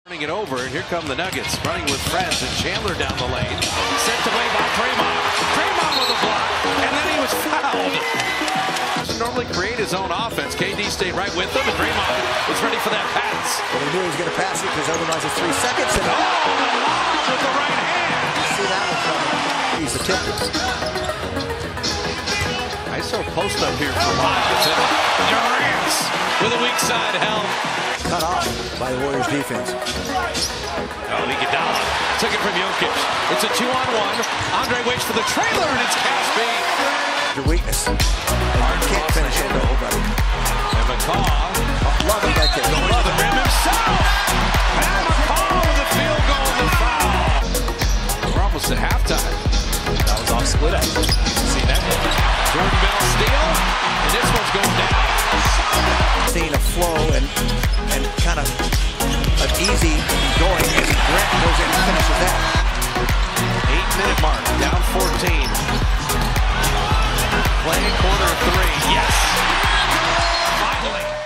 Turning it over, and here come the Nuggets, running with friends, and Chandler down the lane. Sent away by Draymond. Draymond with a block, and then he was fouled. Doesn't normally create his own offense. KD stayed right with him, and Draymond was ready for that pass. Well, he knew he was going to pass it because otherwise it's 3 seconds. And the lob with the right hand. See that one coming. He's the tip. ISO post up here for Miles. Durant with a weak side help. Cut off by the Warriors defense. Iguodala took it from Jokic. It's a 2-on-1. Andre waits for the trailer, and it's Caspi. Your weakness. And you can't finish it, nobody. And McCaw. Love it right there. Going to the rim himself. And McCaw with a field goal and the foul. We're almost at halftime. That was off split up. See that? Jordan Bell steal, and this one's going down. Seeing a flow and kind of an easy going as Grant goes in and finishes that. 8-minute mark, down 14. Playing corner 3, yes! Finally.